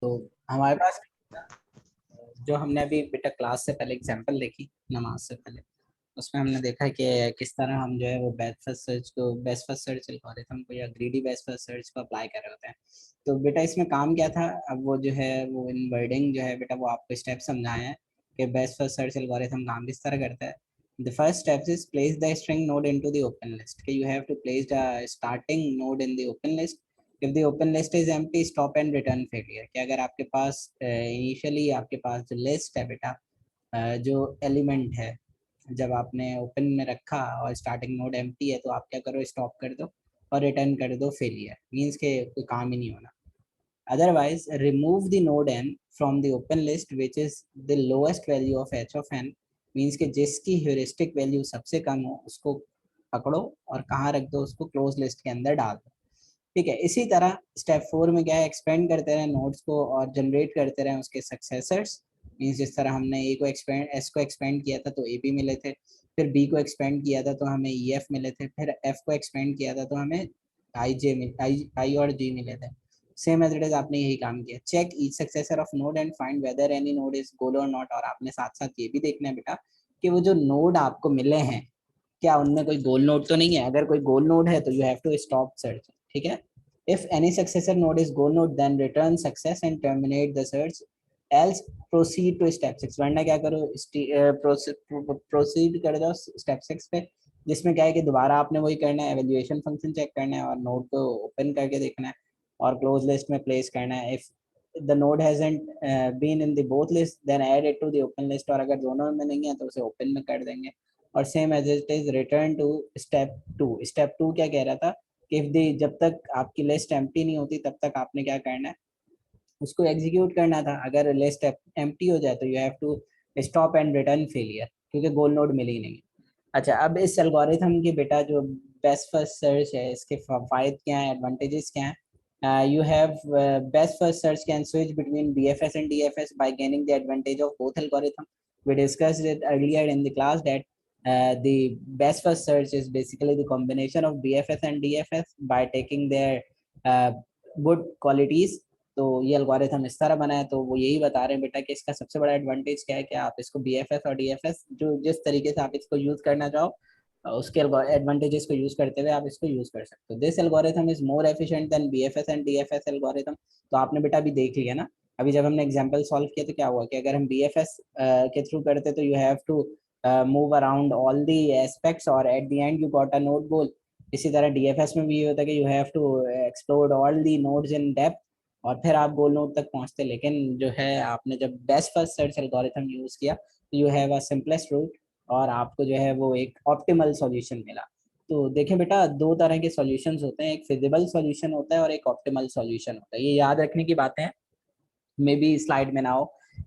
तो हमारे पास जो हमने अभी बेटा क्लास से पहले एग्जांपल देखी नमाज से पहले, उसमें हमने देखा कि किस तरह हम जो है वो बेस्ट फर्स्ट सर्च एल्गोरिथम को या ग्रीडी बेस्ट फर्स्ट सर्च को अप्लाई कर रहे होते हैं। तो बेटा इसमें काम क्या था, अब वो जो है वो इन वर्डिंग जो है बेटा वो आपको स्टेप समझाए हैं कि बेस्ट फर्स्ट सर्च एल्गोरिथम काम किस तरह करता है। The first step is place the string node into the open list, कि you have to place the starting node in the open list. If the open list is empty stop and return failure, कि अगर आपके पास initially आपके पास जो list है बेटा, जो एलिमेंट है, जब आपने ओपन में रखा और स्टार्टिंग नोड एम्प्टी है तो आप क्या करो, स्टॉप कर दो और रिटर्न कर दो फेलियर, मीन्स के कोई काम ही नहीं होना। Otherwise remove the node n from the open list which is the lowest value of h of n, means के जिसकी ह्यूरिस्टिक वैल्यू सबसे कम हो उसको पकड़ो और कहाँ रख दो, उसको क्लोज लिस्ट के अंदर डाल दो। ठीक है, इसी तरह स्टेप 4 में क्या है, एक्सपेंड करते रहे नोड्स को और जनरेट करते रहे उसके सक्सेसर्स। मीन्स जिस तरह हमने ए को एक्सपेंड एस को एक्सपेंड किया था तो ए बी मिले थे, फिर बी को एक्सपेंड किया था तो हमें ई एफ मिले थे, फिर एफ को एक्सपेंड किया था तो हमें आई और जी मिले थे। सेम एज इट इज आपने यही काम किया। Check each successor of node and find whether any node is goal और नॉट, और आपने साथ साथ ये भी देखना है बेटा कि वो जो नोड आपको मिले हैं क्या उनमें कोई गोल नोड तो नहीं है। अगर कोई गोल नोड है तो you have to stop search. ठीक है, if any successor node is goal node then return success and terminate the search, else proceed to step 6। वरना क्या करो, प्रोसीड कर जाओ स्टेप 6 पे, जिसमें क्या है कि दोबारा आपने वही करना है, एवेल्युएशन फंक्शन चेक करना है और नोड को ओपन करके देखना है और क्लोज लिस्ट में प्लेस करना है। If the node hasn't been in the both list then add it to the open list, और अगर दोनों में नहीं है तो उसे ओपन में कर देंगे। और same as it is return to step 2। Step 2 क्या कह रहा था कि जब तक आपकी लिस्ट एम्प्टी नहीं होती तब तक आपने क्या करना है, उसको एग्जीक्यूट करना था। अगर लिस्ट एम्प्टी हो जाए तो you have to stop and return failure, क्योंकि गोल नोड मिली ही नहीं। अच्छा, अब इस एल्गोरिथम की बेटा जो बेस्ट फर्स्ट सर्च है इसके फायदे क्या हैं, एडवांटेजेस क्या हैं। You have best first search can switch between BFS and DFS bye gaining the advantage of both algorithm. We discussed it earlier in the class that the best first search is basically the combination of BFS and DFS by taking their uh, good qualities। तो ये algorithm इस तरह बना है, तो वो यही बता रहे हैं बेटा कि इसका सबसे बड़ा एडवांटेज क्या है कि आप इसको बीएफएस और डीएफएस जो जिस तरीके से आप इसको यूज करना चाहो उसके एडवांटेजेस को यूज करते हुए आप इसको यूज कर सकते हो। This algorithm is more efficient then BFS and DFS algorithm. तो आपने बेटा अभी देख लिया ना, अभी जब हमने एग्जांपल सॉल्व किया तो क्या हुआ कि अगर हम बीएफएस के थ्रू करते तो you have to move around all the aspects और at the end you got a node goal. इसी तरह डीएफएस में भी ये होता है कि you have to explore all the nodes in depth और फिर आप गोल नोड तक पहुंचते। लेकिन जो है आपने जब best first search algorithm use किया तो you have a simplest route और आपको जो है वो एक ऑप्टिमल सॉल्यूशन मिला। तो देखें बेटा, दो तरह के सॉल्यूशंस होते हैं, एक फिजिबल सॉल्यूशन होता है और एक ऑप्टिमल सॉल्यूशन होता है। ये याद रखने की बातें हैं, मे बी स्लाइड में ना हो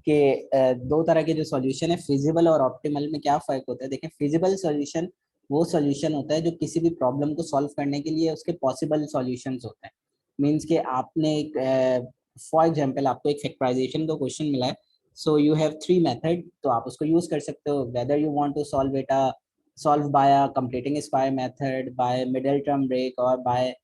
कि दो तरह के जो सॉल्यूशन है फिजिबल और ऑप्टिमल में क्या फर्क होता है। देखें, फिजिबल सॉल्यूशन वो सॉल्यूशन होता है जो किसी भी प्रॉब्लम को सॉल्व करने के लिए उसके पॉसिबल सॉल्यूशंस होते हैं। मींस के आपने एक फॉर एग्जांपल आपको एक फैक्टराइजेशन का क्वेश्चन मिला है, so you have three method, तो आप उसको यूज कर सकते हो whether you want to solve it solve by completing square method, by middle term break और by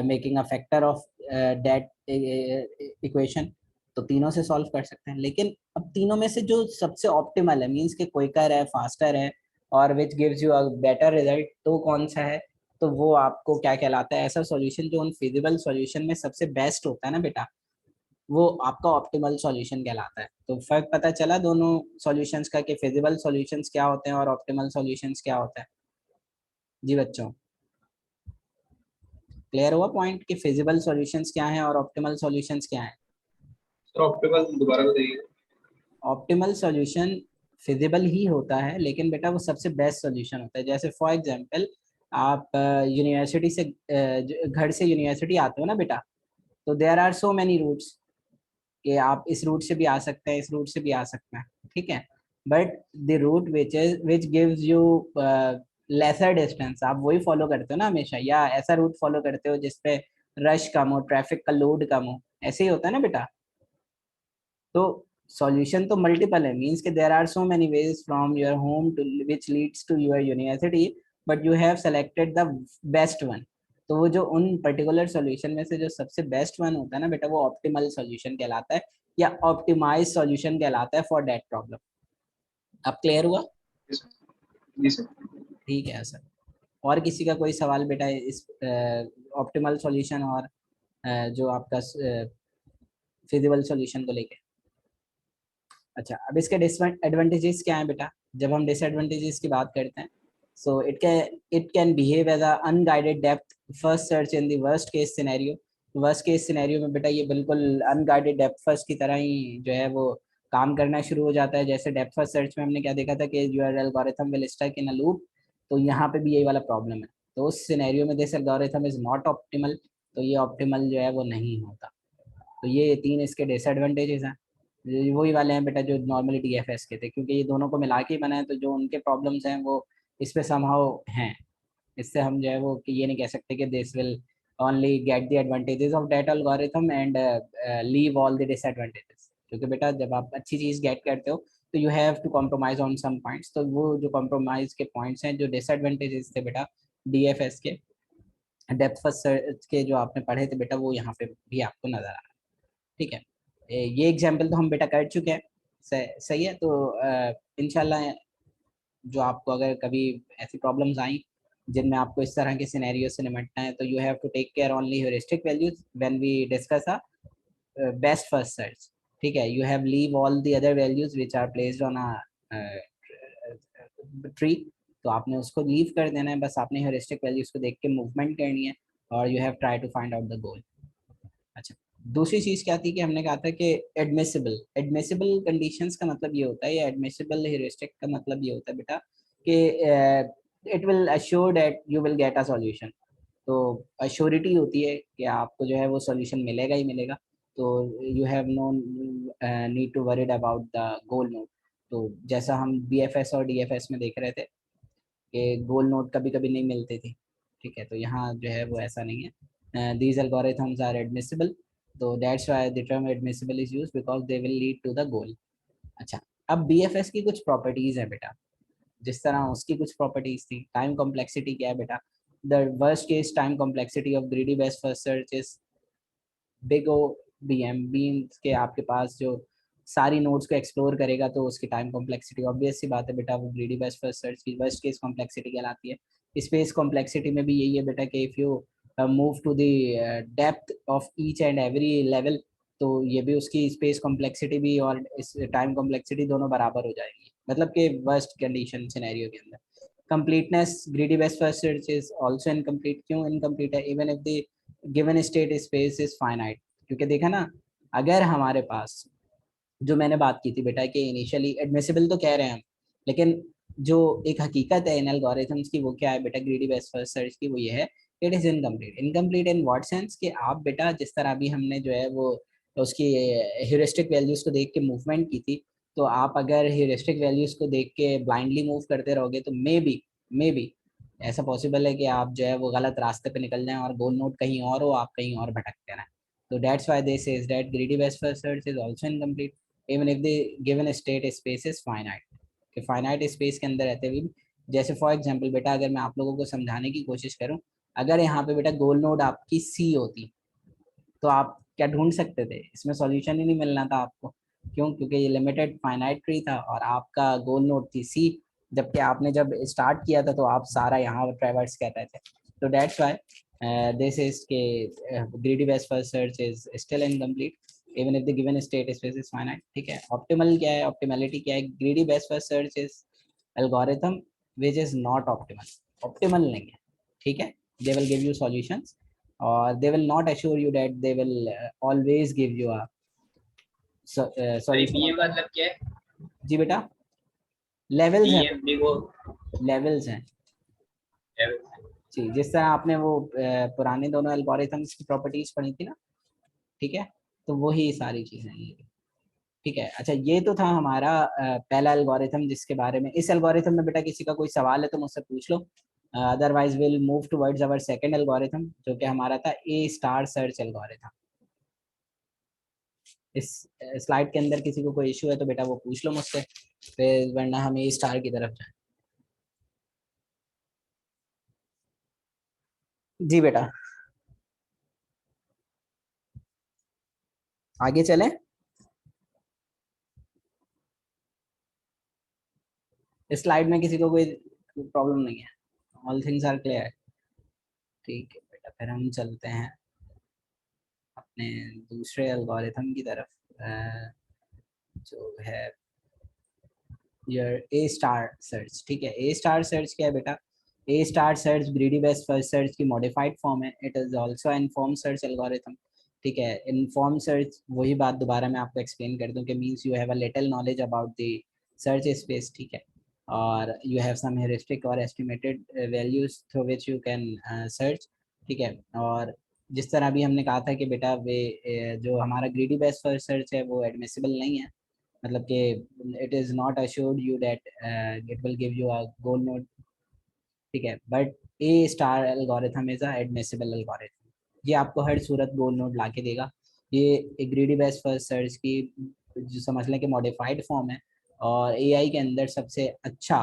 making a factor of that equation. तो तीनों से सॉल्व कर सकते हैं। लेकिन अब तीनों में से जो सबसे ऑप्टिमल है, मींस के क्विकर है, फास्टर है और विच gives you a better result, तो कौन सा है, तो वो आपको क्या कहलाता है, ऐसा सॉल्यूशन जो उन फिजिबल सॉल्यूशन में सबसे बेस्ट होता है ना बेटा, वो आपका ऑप्टिमल सॉल्यूशन कहलाता है। तो फर्क पता चला दोनों सॉल्यूशंस का कि फिजिबल सॉल्यूशंस क्या होते हैं और ऑप्टिमल सॉल्यूशंस क्या होता है। जी बच्चों, क्लियर हुआ पॉइंट कि फिजिबल सॉल्यूशंस क्या हैं और ऑप्टिमल सॉल्यूशंस क्या हैं। सर ऑप्टिमल दोबारा बताइए। ऑप्टिमल सॉल्यूशन फिजिबल ही होता है लेकिन बेटा वो सबसे बेस्ट सॉल्यूशन होता है। जैसे फॉर एग्जांपल आप यूनिवर्सिटी से घर से यूनिवर्सिटी आते हो ना बेटा, तो there are so many routes कि आप इस रूट से भी आ सकते हैं, इस रूट से भी आ सकते हैं। ठीक है, but the route which gives you lesser distance आप वही फॉलो करते हो ना हमेशा, या ऐसा रूट फॉलो करते हो जिसपे रश कम हो, ट्रैफिक का लोड कम हो, ऐसे ही होता है ना बेटा। तो सॉल्यूशन तो मल्टीपल है, मींस के there are so many ways from your home to which leads to your university, but you have selected the best one. तो वो जो उन पर्टिकुलर सॉल्यूशन में से जो सबसे बेस्ट वन होता है ना बेटा, वो ऑप्टिमल सॉल्यूशन कहलाता है या ऑप्टिमाइज सॉल्यूशन कहलाता है फॉर दैट प्रॉब्लम। अब क्लियर हुआ? जी सर। ठीक है सर। और किसी का कोई सवाल बेटा इस ऑप्टिमल सॉल्यूशन और जो आपका फिजिबल सॉल्यूशन को लेके? अच्छा, अब इसके डिसएडवांटेजेस क्या हैं बेटा? जब हम डिसएडवांटेजेस की बात करते हैं, so it can behave as a unguided depth first search in the worst case scenario. Worst case scenario में बेटा ये बिल्कुल अनगाइडेड डेप्थ फर्स्ट की तरह ही जो है वो काम करना शुरू हो जाता है। जैसे डेप्थ फर्स्ट सर्च में हमने क्या देखा था कि your algorithm will stuck in a loop, तो यहाँ पे भी यही वाला प्रॉब्लम है। तो उस सिनेरियो में this algorithm is not optimal, तो ये ऑप्टिमल जो है वो नहीं होता। तो ये 3 इसके डिसएडवांटेजेस हैं। ये वही वाले हैं बेटा जो नॉर्मली डीएफएस के थे, क्योंकि ये दोनों को मिला के बना है, तो जो उनके प्रॉब्लम्स हैं वो इस पे समहाउ हैं। इससे हम जो है वो कि ये नहीं कह सकते कि this will only get the advantages of that algorithm and leave all the disadvantages. क्योंकि बेटा जब आप अच्छी चीज़ गेट करते हो तो you have to compromise on some points. तो वो जो कॉम्प्रोमाइज के पॉइंट्स हैं, जो डिसएडवांटेजेस थे बेटा डीएफएस के, डेप्थ फर्स्ट सर्च के जो आपने पढ़े थे बेटा, वो यहाँ पे भी आपको नजर आ रहा है। ठीक है, ये एग्जाम्पल तो हम बेटा कर चुके हैं। सही है। तो इंशाल्लाह जो आपको अगर कभी ऐसी प्रॉब्लम्स आई जिनमें आपको इस तरह के सिनेरियो से निपटना है, तो you have to take care only heuristic values when we discuss a best first search. ठीक है, you have leave all the other values which are placed on a tree. तो आपने उसको लीव कर देना है, बस आपने ह्यूरिस्टिक वैल्यूज को देख के मूवमेंट करनी है और you have try to find out the goal. अच्छा, दूसरी चीज क्या थी कि हमने कहा था कि एडमिसिबल एडमिसिबल कंडीशंस का मतलब ये होता है, या एडमिसिबल ह्यूरिस्टिक का मतलब ये होता है बेटा कि it will assure that you will get a solution. तो अश्योरिटी होती है कि आपको जो है वो सॉल्यूशन मिलेगा ही मिलेगा। तो you have no need to worried about the goal node. तो जैसा हम बीएफएस और डीएफएस में देख रहे थे कि गोल नोड कभी कभी नहीं मिलते थे। ठीक है, तो यहाँ जो है वो ऐसा नहीं है। these algorithms are admissible, तो that's why the term admissible is used because they will lead to the goal। अच्छा, अब BFS की कुछ प्रॉपर्टीज है बेटा, जिस तरह उसकी कुछ प्रॉपर्टीज थी। टाइम कॉम्प्लेक्सिटी क्या है बेटा? The worst case time complexity of greedy best first search is big O b m. Means के आपके पास जो सारी नोड्स को एक्सप्लोर करेगा तो उसकी टाइम कॉम्प्लेक्सिटी ऑब्वियस सी बात है बेटा, वो ग्रीडी बेस्ट फर्स्ट सर्च की वर्स्ट केस कॉम्प्लेक्सिटी कहलाती है। स्पेस कॉम्प्लेक्सिटी में भी यही है बेटा कि if you move to the depth of each and every level, तो ये भी उसकी स्पेस कॉम्प्लेक्सिटी भी और इस टाइम कॉम्प्लेक्सिटी दोनों बराबर हो जाएगी, मतलब कि वर्स्ट कंडीशन सिनेरियो के अंदर। Completeness greedy best first search is also incomplete. क्यों इनकम्प्लीट है? Even if the given state space is finite. क्योंकि देखा ना, अगर हमारे पास जो मैंने बात की थी बेटा कि इनिशियली एडमिसिबल तो कह रहे हैं हम, लेकिन जो एक हकीकत है इन एल्गोरिथम्स की वो क्या है बेटा ग्रीडी बेस्ट फर्स्ट सर्च की? वो ये है it is incomplete. Incomplete in what sense? कि आप बेटा जिस तरह अभी हमने जो है वो उसकी ह्यूरिस्टिक वैल्यूज को देख के मूवमेंट की थी, तो आप अगर ह्यूरिस्टिक वैल्यूज को देख के ब्लाइंडली मूव करते रहोगे तो मे बी ऐसा पॉसिबल है कि आप जो है वो गलत रास्ते पे निकल जाएं और गोल नोड कहीं और हो, आप कहीं और भटकते रहें। तो that's why they says that greedy best first search is also incomplete even if the given state space is finite। कि finite space के अंदर रहते हुए भी, जैसे फॉर एग्जांपल बेटा अगर मैं आप लोगों को समझाने की कोशिश करूं, अगर यहाँ पे बेटा गोल नोड आपकी सी होती तो आप क्या ढूंढ सकते थे? इसमें सॉल्यूशन ही नहीं मिलना था आपको। क्यों? क्योंकि ये लिमिटेड फाइनाइट ट्री था और आपका गोल नोड थी सी, जबकि आपने जब स्टार्ट किया था तो आप सारा यहाँ ट्रेवर्स कर रहे थे। तो दैट्स व्हाई दिस इज के greedy best first search is still incomplete even if the given state space is finite. ठीक है, ऑप्टिमल क्या है? ऑप्टिमलिटी क्या है? Greedy best first search is algorithm which is not optimal. Optimal नहीं है। ठीक है, they will give you solutions or they will not assure you that they will always give you a sorry solution b m of का that। मतलब क्या है? जी बेटा, levels हैं, बीएम देखो। लेवल्स हैं जी। जिस तरह आपने वो पुराने दोनों एल्गोरिथम्स की प्रॉपर्टीज पढ़ी थी ना, ठीक है, तो वही सारी चीजें हैं ये। ठीक है, अच्छा ये तो था हमारा पहला एल्गोरिथम जिसके बारे में। इस एल्गोरिथम में बेटा किसी का कोई सवाल है तो मुझसे पूछ लो, otherwise will move towards our second algorithm जो कि हमारा था ए स्टार सर्च एल्गोरिथम। इस स्लाइड के अंदर किसी को कोई इशू है तो बेटा वो पूछ लो मुझसे, फिर वरना हम ए स्टार की तरफ जाएं। जी बेटा। आगे चलें। इस स्लाइड में किसी को कोई प्रॉब्लम नहीं है? All things are clear? ठीक है बेटा, फिर हम चलते हैं अपने दूसरे एल्गोरिथम की तरफ, जो है योर ए स्टार सर्च। ठीक है, ए स्टार सर्च क्या है बेटा? A star search greedy best first search की मॉडिफाइड फॉर्म है। It is also inform search algorithm. ठीक है, इनफॉर्म सर्च, वही बात दोबारा मैं आपको एक्सप्लेन कर दूं कि means you have a little knowledge about the search space. ठीक है, और यू हैव सम हेरिस्टिक और estimated values through which you can search. ठीक है, और जिस तरह अभी हमने कहा था कि बेटा वे जो हमारा ग्रीडी बेस्ट फर्स्ट सर्च है वो एडमिसिबल नहीं है, मतलब कि it is not assured you that it will give you a goal node. ठीक है, but A star algorithm is a admissible algorithm. ये आपको हर सूरत गोल नोड ला के देगा। ये ग्रीडी बेस्ट फर्स्ट सर्च की जो समझ लें कि मॉडिफाइड फॉर्म है, और एआई के अंदर सबसे अच्छा,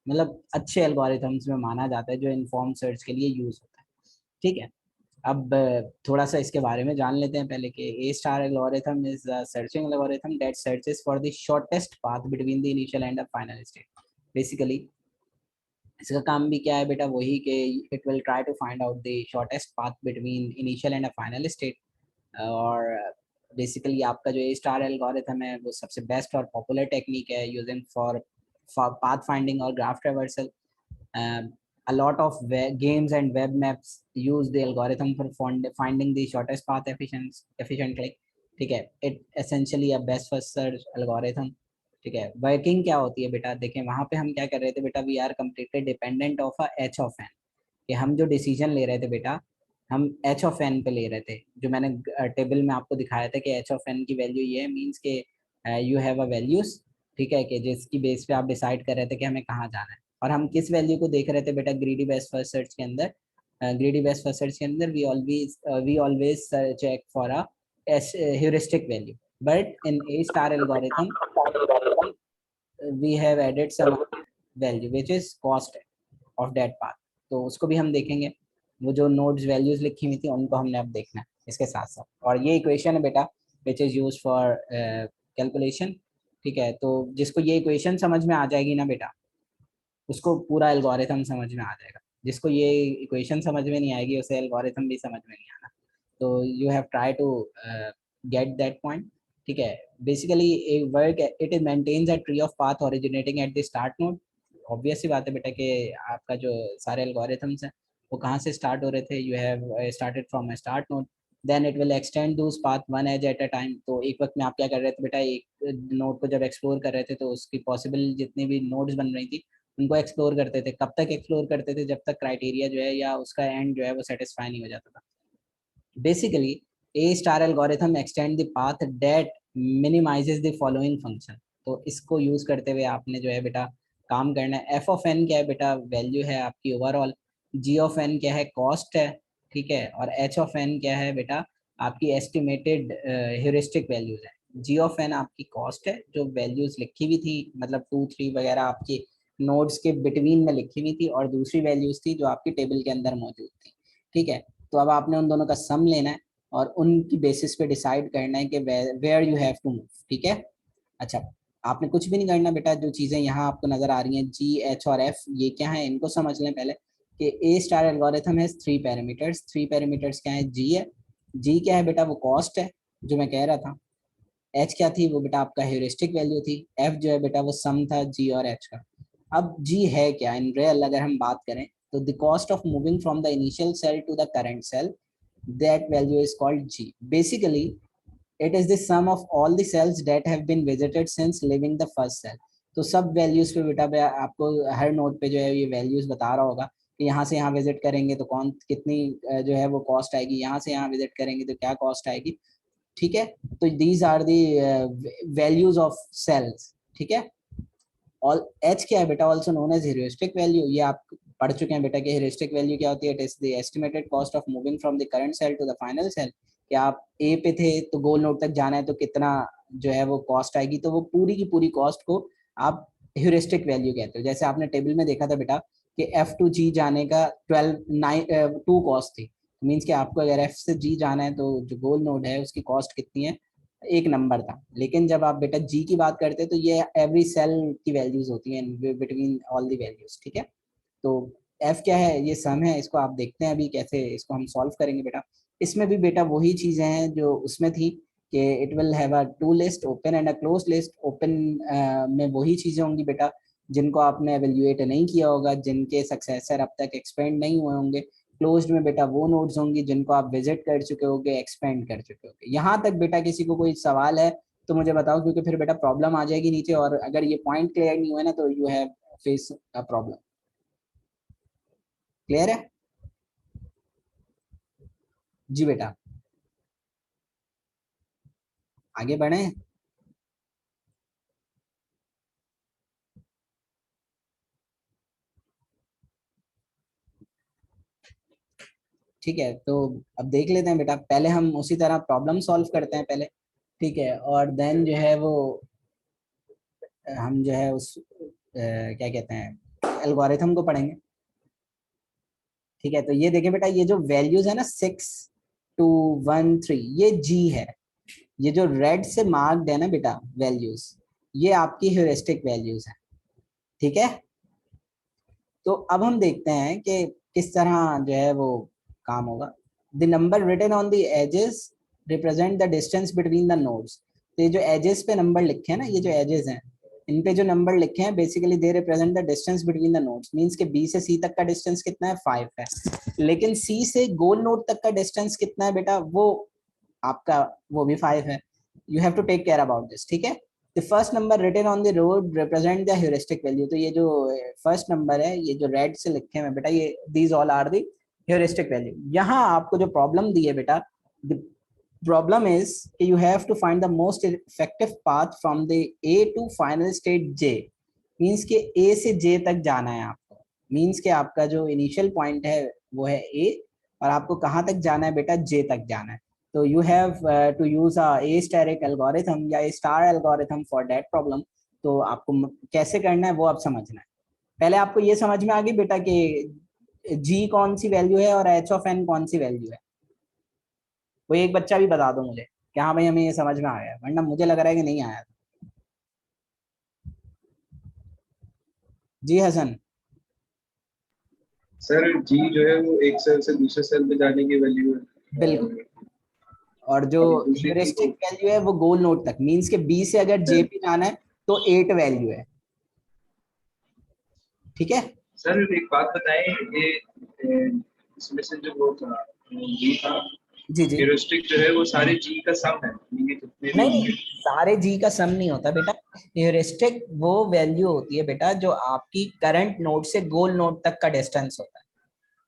मतलब अच्छे एल्गोरिथम्स में माना जाता है जो इनफॉर्म सर्च के लिए यूज़ होता है। ठीक है, अब थोड़ा सा इसके बारे में जान लेते हैं पहले कि A star algorithm is a searching algorithm that searches for the shortest path between the initial and the final state. Basically इसका काम भी क्या है बेटा? वही कि it will try to find out the shortest path between initial and a final state. और basically आपका जो ए स्टार एल्गोरिथम है वो सबसे बेस्ट और पॉपुलर टेक्निक है यूजिंग फॉर पाथ फाइंडिंग और graph traversal. A lot of games and web maps use the algorithm for finding the shortest path efficiently. ठीक है, it essentially a best first search algorithm. ठीक है, working क्या होती है बेटा? देखें वहां पे हम क्या कर रहे थे बेटा, we are completely dependent of a h of n. कि हम जो डिसीजन ले रहे थे बेटा, हम एच ऑफ एन पे ले रहे थे। जो मैंने टेबल में आपको दिखाया था कि एच ऑफ एन की वैल्यू ये है, मीन्स के यू हैव अ वैल्यूज। ठीक है, कि जिसकी बेस पे आप डिसाइड कर रहे थे कि हमें कहाँ जाना है। और हम किस वैल्यू को देख रहे थे बेटा ग्रीडी बेस्ट फर्स्ट सर्च के अंदर? ग्रीडी बेस्ट फर्स्ट सर्च के अंदर we always check for a heuristic value, but in a star algorithm we have added some value which is cost of that path। तो उसको भी हम देखेंगे। वो जो नोड्स वैल्यूज लिखी हुई थी उनको हमने अब देखना है इसके साथ साथ। और ये इक्वेशन है बेटा which is use for calculation. ठीक है, तो जिसको ये इक्वेशन समझ में आ जाएगी ना बेटा, उसको पूरा एल्गोरिथम समझ में आ जाएगा। जिसको ये इक्वेशन समझ में नहीं आएगी उसे एल्गोरिथम भी समझ में नहीं आना। तो you have try to get that point. ठीक है, basically A work it is maintains a tree of path originating at the start node. Obvious सी बात है बेटा कि आपका जो सारे एल्गोरिथम्स हैं वो कहाँ से स्टार्ट हो रहे थे? You have started from a start node, then it will extend those path one edge at a time. तो एक वक्त में आप क्या कर रहे थे बेटा, एक नोड को जब एक्सप्लोर कर रहे थे तो उसकी पॉसिबल जितनी भी नोड्स बन रही थी उनको एक्सप्लोर करते थे। कब तक एक्सप्लोर करते थे? जब तक क्राइटेरिया जो है या उसका एंड जो है वो सेटिस्फाई नहीं हो जाता था। Basically A star algorithm extend the path that minimises the following function. तो इसको यूज करते हुए आपने जो है बेटा काम करना है। एफ ऑफ एन क्या है बेटा? वैल्यू है आपकी ओवरऑल। जी ऑफ एन क्या है? कॉस्ट है। ठीक है, और एच ऑफ एन क्या है बेटा? आपकी एस्टिमेटेड ह्यूरिस्टिक वैल्यूज है। जी ऑफ एन आपकी कॉस्ट है, जो वैल्यूज लिखी हुई थी मतलब 2 3 वगैरह आपकी नोड्स के बिटवीन में लिखी हुई थी, और दूसरी वैल्यूज थी जो आपकी टेबल के अंदर मौजूद थी। ठीक है, तो अब आपने उन दोनों का सम लेना है और उनकी बेसिस पे डिसाइड करना है कि where you have to move. ठीक है, अच्छा, आपने कुछ भी नहीं करना बेटा। जो चीज़ें यहाँ आपको नजर आ रही हैं जी एच और एफ, ये क्या है इनको समझ लें पहले। कि ए स्टार एल्गोरिथम है 3 पैरामीटर्स। 3 पैरामीटर्स क्या है? जी है। जी क्या है बेटा? वो कॉस्ट है जो मैं कह रहा था। एच क्या थी? वो बेटा आपका ह्यूरिस्टिक वैल्यू थी। एफ जो है बेटा वो सम था जी और एच का। अब जी है क्या इन रियल? अगर हम बात करें तो the cost of moving from the initial cell to the current cell, that value is called G. Basically, it is the sum of all the cells that have been visited since leaving the first cell. तो सब values पे बेटा आपको हर node पे जो है ये values बता रहा होगा कि यहाँ से यहाँ विजिट करेंगे तो कौन कितनी जो है वो कॉस्ट आएगी, यहाँ से यहाँ विजिट करेंगे तो क्या कॉस्ट आएगी। ठीक है, तो these are the values of cells. ठीक है, और एच क्या है बेटा? Also known as heuristic value. ये आप पढ़ चुके हैं बेटा कि ह्यूरिस्टिक वैल्यू क्या होती है? It is the estimated cost of moving from the current cell to the final cell. कि आप ए पे थे तो गोल नोड तक जाना है तो कितना जो है वो कॉस्ट आएगी। तो वो पूरी की पूरी कॉस्ट को आप ह्यूरिस्टिक वैल्यू कहते हो। जैसे आपने टेबल में देखा था बेटा कि एफ टू जी जाने का 2 कॉस्ट थी। मीन्स कि आपको अगर एफ से जी जाना है तो जो गोल नोड है उसकी कॉस्ट कितनी है? एक नंबर था, लेकिन जब आप बेटा जी की बात करते हैं तो ये एवरी सेल की वैल्यूज होती हैं बिटवीन ऑल दी वैल्यूज, ठीक है। तो एफ क्या है, ये सम है, इसको आप देखते हैं अभी कैसे इसको हम सॉल्व करेंगे बेटा। इसमें भी बेटा वही चीजें हैं जो उसमें थी कि it will have a two list open and a close list. Open में वही चीजें होंगी बेटा जिनको आपने एवेल्युएट नहीं किया होगा, जिनके सक्सेसर अब तक एक्सपेंड नहीं हुए होंगे। क्लोज्ड में बेटा वो नोड्स होंगी जिनको आप विजिट कर चुके होगे, एक्सपेंड कर चुके होगे। यहाँ तक बेटा किसी को कोई सवाल है तो मुझे बताओ, क्योंकि फिर बेटा प्रॉब्लम आ जाएगी नीचे, और अगर ये पॉइंट क्लियर नहीं हुए ना तो you have face a problem. Clear है जी बेटा, आगे बढ़े। ठीक है, तो अब देख लेते हैं बेटा, पहले हम उसी तरह प्रॉब्लम सॉल्व करते हैं पहले, ठीक है, और देन जो है वो हम जो है उस क्या कहते हैं एल्गोरिथम को पढ़ेंगे। ठीक है, तो ये देखें बेटा, ये जो वैल्यूज है ना 6 2 1 3, ये जी है। ये जो रेड से मार्क्ड है ना बेटा वैल्यूज, ये आपकी ह्यूरिस्टिक वैल्यूज है, ठीक है। तो अब हम देखते हैं कि किस तरह जो है वो काम होगा। The number written on the edges represent the distance between the nodes. तो ये जो एजेस पे नंबर लिखे हैं ना, ये जो एजेस हैं इन पे जो नंबर लिखे हैं basically they represent the distance between the nodes. Means के बी से सी तक का डिस्टेंस कितना है, 5 है। लेकिन सी से गोल नोड तक का डिस्टेंस कितना है बेटा, वो आपका वो भी 5 है। You have to take care about this, ठीक है। The first number written on the road represent the heuristic value. तो ये जो फर्स्ट नंबर है, ये जो रेड से लिखे हैं बेटा, ये these all are the heuristic value. यहाँ आपको जो प्रॉब्लम दी है बेटा, द प्रॉब्लम इज कि you have to find the most effective path from the A to final state J. Means के ए से जे तक जाना है आपको। मीन्स के आपका जो इनिशियल पॉइंट है वो है ए, और आपको कहाँ तक जाना है बेटा, जे तक जाना है। तो you have to use a A-steric algorithm या A star algorithm for that problem। तो आपको कैसे करना है वो आप समझना है। पहले आपको ये समझ में आ गई बेटा कि G कौन सी वैल्यू है और H of n कौन सी वैल्यू है। कोई एक बच्चा भी बता दो मुझे कि हाँ भाई हमें ये समझ में आ गया, वरना मुझे लग रहा है कि नहीं आया। जी हसन। सर जी जो है वो एक सेल से दूसरे सेल पे जाने की वैल्यू है, बिल्कुल, और जो और दूसरी थी ह्यूरिस्टिक वो। वैल्यू है वो गोल नोड तक। मींस के B से अगर J पे जाना है तो 8 वैल्यू है, ठीक है। सर एक बात बताएं, ये इसमें से जो वो था जी था, जी जी। ह्यूरिस्टिक जो है वो सारे जी का सम है, ये जितने भी नहीं नहीं, होंगे। सारे जी का सम नहीं होता बेटा। ह्यूरिस्टिक वो वैल्यू होती है बेटा जो आपकी करंट नोड से गोल नोड तक का डिस्टेंस होता है।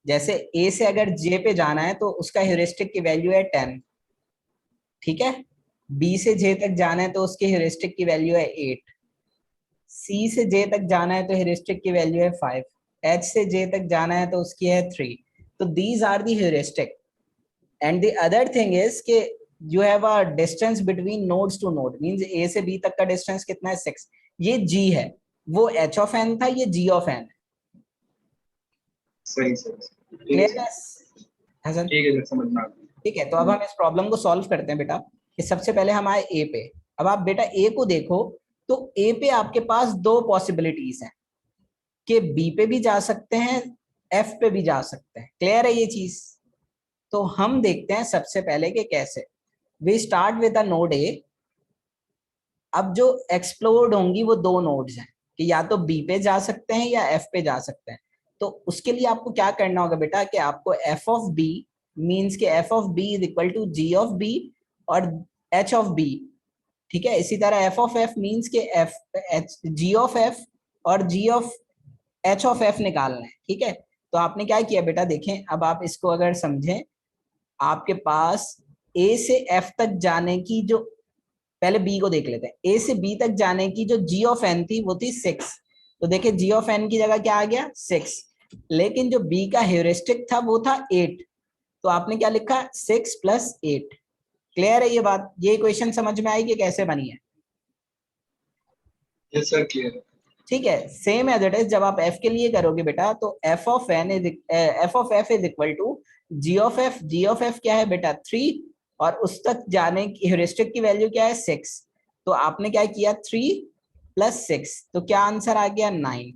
जैसे ए से अगर जे पे जाना है तो उसका ह्यूरिस्टिक की वैल्यू है 10, ठीक है। बी से जे तक जाना है तो उसकी ह्यूरिस्टिक की वैल्यू है 8। सी से जे तक जाना है तो ह्यूरिस्टिक की वैल्यू है 5। एच से जे तक जाना है तो उसकी है 3। तो these are the heuristic. And the other thing is कि you have a distance between nodes to node. Means A से बी तक का डिस्टेंस कितना है, 6। ये जी है, वो एच ऑफ एन था, ये जी ऑफ एन है। सही सर, ठीक है क्लियर सर। है हसन। ठीक है सर, समझ में आ ठीक है, तो अब गया। हम इस प्रॉब्लम को सॉल्व करते हैं बेटा। कि सबसे पहले हम आए ए पे। अब आप बेटा ए को देखो, तो ए पे आपके पास दो पॉसिबिलिटीज हैं कि बी पे भी जा सकते हैं, एफ पे भी जा सकते हैं। क्लियर है ये चीज। तो हम देखते हैं सबसे पहले कि कैसे। We start with a node A. अब जो एक्सप्लोर्ड होंगी वो दो नोड्स हैं कि या तो बी पे जा सकते हैं या एफ पे जा सकते हैं। तो उसके लिए आपको क्या करना होगा बेटा कि आपको एफ ऑफ बी, मीन्स के f of b is equal to g of b और एच ऑफ बी, ठीक है। इसी तरह एफ ऑफ एफ मीन्स के f h g of f और g of h of f निकालना है, ठीक है। तो आपने क्या किया बेटा, देखें अब आप इसको अगर समझें, आपके पास ए से एफ तक जाने की जो, पहले बी को देख लेते हैं। ए से बी तक जाने की जो जी ऑफ एन थी वो थी 6। तो देखिए जी ऑफ एन की जगह क्या आ गया, 6। लेकिन जो बी का ह्यूरिस्टिक था वो था 8। तो आपने क्या लिखा, 6 + 8। क्लियर है ये बात, ये इक्वेशन समझ में आई कि कैसे बनी है। यस सर, क्लियर है। ठीक है, सेम एज इट इज जब आप एफ के लिए करोगे बेटा, तो f of f is equal to g of f. G of f क्या है बेटा, 3 और उस तक जाने की ह्यूरिस्टिक की वैल्यू क्या है 6, तो आपने क्या किया 3 + 6, तो क्या आंसर आ गया 9।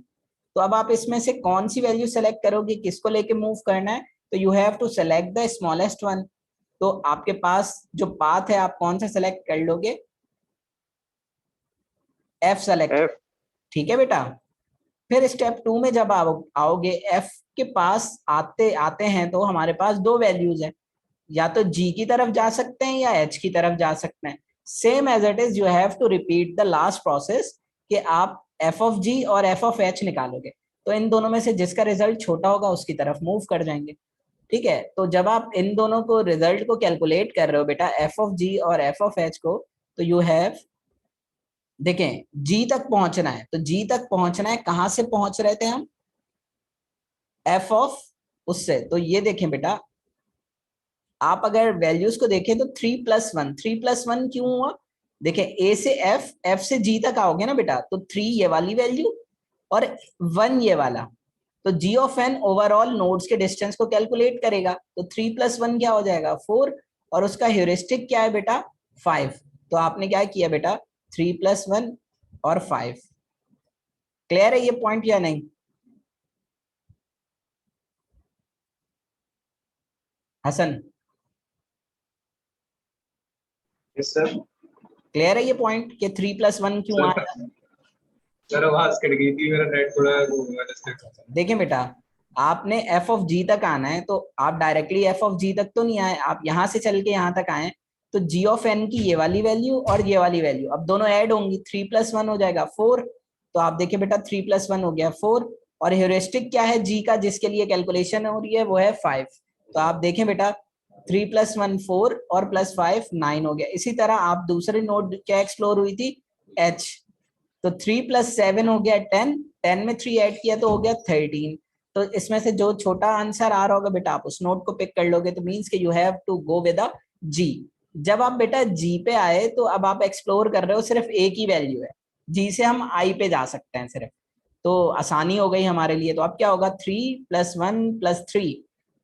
तो अब आप इसमें से कौन सी वैल्यू सेलेक्ट करोगे, किसको लेके मूव करना है, तो you have to select the smallest one. तो आपके पास जो पाथ है आप कौन सा सेलेक्ट कर लोगे, F सेलेक्ट, F। ठीक है बेटा। फिर स्टेप 2 में जब आओगे F के पास आते आते हैं तो हमारे पास दो वैल्यूज है, या तो G की तरफ जा सकते हैं या H की तरफ जा सकते हैं। Same as it is you have to repeat the last process कि आप f(g) और f(h) निकालोगे, तो इन दोनों में से जिसका रिजल्ट छोटा होगा उसकी तरफ मूव कर जाएंगे, ठीक है। तो जब आप इन दोनों को रिजल्ट को कैलकुलेट कर रहे हो बेटा f(g) और f(h) को, तो यू हैव, देखें G तक पहुंचना है, तो G तक पहुंचना है, कहां से पहुंच रहे थे हम, f ऑफ उससे, तो ये देखें बेटा, आप अगर वैल्यूज को देखें तो 3+1, 3+1 क्यों हुआ, देखें A से F से G तक आओगे ना बेटा, तो 3 ये वाली वैल्यू और 1 ये वाला, तो G of n overall nodes के डिस्टेंस को कैलकुलेट करेगा, तो 3+1 क्या हो जाएगा 4, और उसका ह्यूरिस्टिक क्या है बेटा 5। तो आपने क्या किया बेटा 3+1 और 5। क्लियर है ये पॉइंट या नहीं हसन, यस सर। क्लियर है ये पॉइंट कि 3+1 क्यों आया। सर आवाज कट गई थी, मेरा नेट थोड़ा वो हुआ डिस्टर्ब। देखें बेटा, आपने f(g) तक आना है, तो आप डायरेक्टली f(g) तक तो नहीं आए, आप यहां से चल के यहां तक आए, तो g ऑफ n की ये वाली वैल्यू और ये वाली वैल्यू अब दोनों ऐड होंगी, 3+1 हो जाएगा 4। तो आप देखिए बेटा 3+1 हो गया 4, और ह्यूरिस्टिक क्या है g का जिसके लिए कैलकुलेशन हो रही है वो है 5। तो आप देखें बेटा 3+1 4 और +5 9 हो गया। इसी तरह आप दूसरे नोड क्या एक्सप्लोर हुई थी h, तो 3+7 हो गया 10, 10 में 3 ऐड किया तो हो गया 13। तो इसमें से जो छोटा आंसर आ रहा होगा बेटा आप उस नोट को पिक कर लोगे, तो मींस कि you have to go with the G। जब आप बेटा G पे आए तो अब आप एक्सप्लोर कर रहे हो, सिर्फ A की वैल्यू है, G से हम I पे जा सकते हैं सिर्फ, तो आसानी हो गई हमारे लिए। तो अब क्या होगा 3+1+3,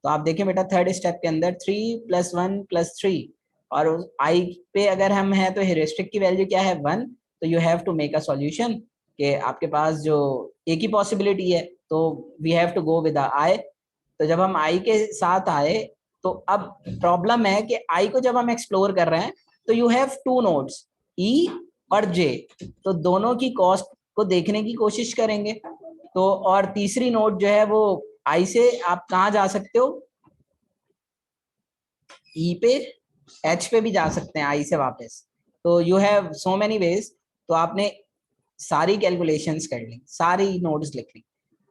तो आप देखें बेटा थर्ड स्टेप के अंदर 3+1+3, और I पे अगर हम हैं तो ह्यूरिस्टिक की वैल्यू क्या है 1, तो you have to make a solution कि आपके पास जो एक ही पॉसिबिलिटी है, तो we have to go with I. तो जब हम आई के साथ आए, तो अब प्रॉब्लम है कि आई को जब हम एक्सप्लोर कर रहे हैं तो यू हैव टू नोड्स ई और जे, तो दोनों की कॉस्ट को देखने की कोशिश करेंगे। तो और तीसरी नोड जो है वो आई से आप कहाँ जा सकते हो, ई पे, एच पे भी जा सकते हैं आई से वापस, तो you have so many veg. तो आपने सारी कैलकुलेशंस कर ली, सारी नोड्स लिख ली,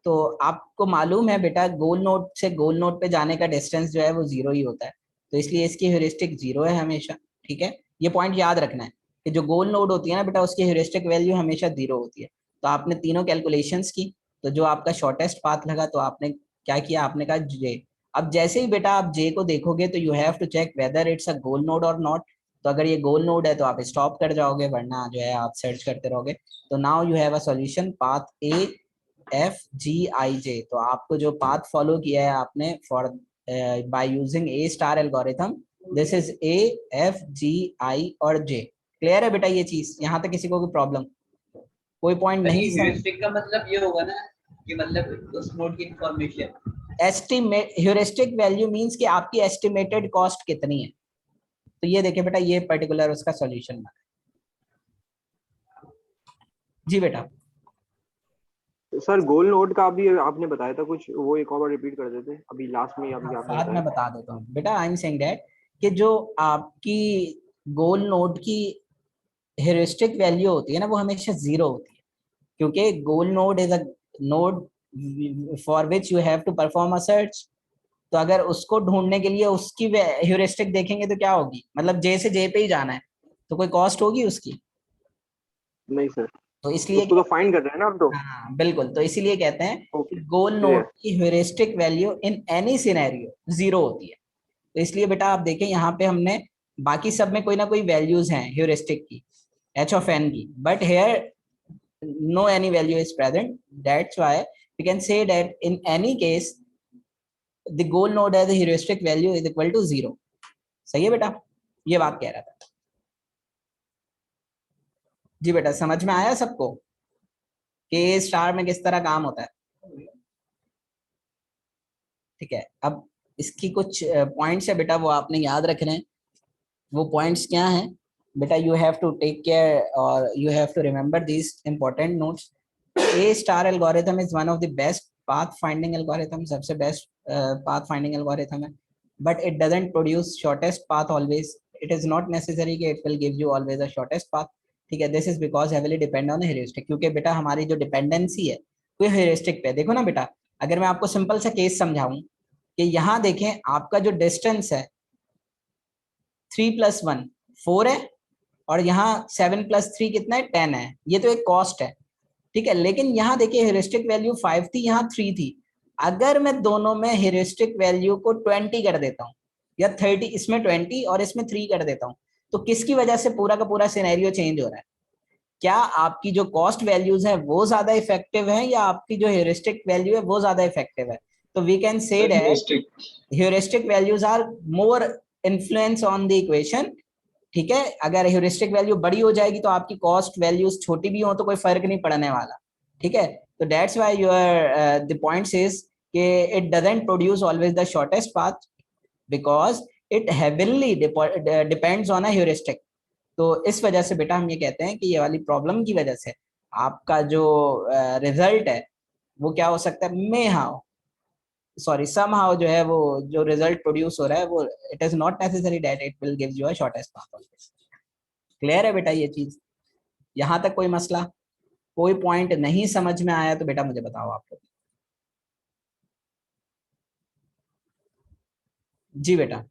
तो आपको मालूम है बेटा गोल नोड से गोल नोड पे जाने का डिस्टेंस जो है वो 0 ही होता है, तो इसलिए इसकी ह्यूरिस्टिक 0 है हमेशा, ठीक है। ये पॉइंट याद रखना है कि जो गोल नोड होती है ना बेटा उसकी ह्यूरिस्टिक वैल्यू हमेशा 0 होती है। तो आपने तीनों कैलकुलेशंस की, तो जो आपका शॉर्टेस्ट पाथ लगा तो आपने क्या किया, आपने कहा जे। अब जैसे ही बेटा आप जे को देखोगे तो you have to check whether it's a goal node or not, तो अगर ये गोल नोड है तो आप स्टॉप कर जाओगे, वरना जो है आप सर्च करते रहोगे। तो now you have a solution path A F G I J, तो आपको जो पाथ फॉलो किया है आपने for by using A star algorithm, this is A F G I और जे। क्लियर है बेटा ये चीज, यहाँ तक किसी को कोई प्रॉब्लम, कोई पॉइंट नहीं समझ। ह्यूरिस्टिक का मतलब ये होगा ना कि मतलब उस नोड की information, estimate heuristic value means कि आपकी एस्टिमेटेड कॉस्ट कितनी है, तो ये देखिए बेटा ये पर्टिकुलर उसका सॉल्यूशन बना। जी बेटा सर गोल नोड का अभी आपने बताया था कुछ, वो एक और बार रिपीट कर देते अभी लास्ट में अभी आपने साथ में बताया। बता देता हूँ बेटा, आई एम सेइंग दैट कि जो आपकी गोल नोड की हेरिस्टिक वैल्यू होती है ना वो हमेशा 0 होती है, क्योंकि goal node is a node for which you have to perform a search. तो अगर उसको ढूंढने के लिए उसकी ह्यूरिस्टिक देखेंगे तो क्या होगी, मतलब जे से जे पे ही जाना है, तो कोई कॉस्ट होगी उसकी, नहीं सर, तो इसलिए उसको तो फाइंड कर रहे हैं ना हम तो। हाँ बिल्कुल, तो इसीलिए कहते हैं कि ओके गोल नोड क्लियर। की heuristic value in any scenario 0 होती है। तो इसलिए बेटा आप देखें यहाँ पे हमने बाकी सब में कोई ना कोई वैल्यूज हैं ह्यूरिस्टिक की एच ऑफ एन की, but here no any value is present, that's why we can say that in any case the goal node has a heuristic value is equal to 0। सही है बेटा, ये बात कह रहा था। जी बेटा, समझ में आया सबको कि ए स्टार में किस तरह काम होता है? ठीक है, अब इसकी कुछ पॉइंट्स है बेटा, वो आपने याद रखने हैं। वो पॉइंट्स क्या हैं बेटा? You have to take care और you have to remember these important notes. A star algorithm is one of the best path finding algorithm, सबसे बेस्ट पाथ फाइंडिंग एल्गोरिथम है, but it doesn't produce shortest path always. It is not necessary कि it will give you always a shortest path. ठीक है, this is because heavily depend on heuristic, क्योंकि बेटा हमारी जो dependency है वो हेरिस्टिक पे। देखो ना बेटा, अगर मैं आपको सिंपल सा केस समझाऊं कि यहाँ देखें, आपका जो डिस्टेंस है 3 + 1 4 है, और यहाँ 7 + 3 कितना है? 10 है। ये तो एक कॉस्ट है, ठीक है। लेकिन यहाँ देखिए हेरिस्टिक वैल्यू 5 थी, यहाँ 3 थी। अगर मैं दोनों में हेरिस्टिक वैल्यू को 20 कर देता हूँ, या 30, इसमें 20 और इसमें 3 कर देता हूँ, तो किसकी वजह से पूरा का पूरा सिनेरियो चेंज हो रहा है? क्या आपकी जो कॉस्ट वैल्यूज है वो ज्यादा इफेक्टिव है, या आपकी जो हेरिस्टिक वैल्यू है वो ज्यादा इफेक्टिव है? तो we can say that heuristic values are more influence on the equation। ठीक है, अगर heuristic value बड़ी हो जाएगी तो आपकी cost values छोटी भी हो तो कोई फर्क नहीं पड़ने वाला। ठीक है, तो that's why your the point says कि it doesn't produce always the shortest path because it heavily depends on a heuristic। तो इस वजह से बेटा हम ये कहते हैं कि ये वाली प्रॉब्लम की वजह से आपका जो रिजल्ट है वो क्या हो सकता है? मे हाउ सॉरी somehow जो है वो जो रिजल्ट प्रोड्यूस हो रहा है वो it is not necessary that it will give you a shortest path always. Clear है बेटा ये चीज? यहाँ तक कोई मसला, कोई पॉइंट नहीं समझ में आया तो बेटा मुझे बताओ आप लोग। जी बेटा,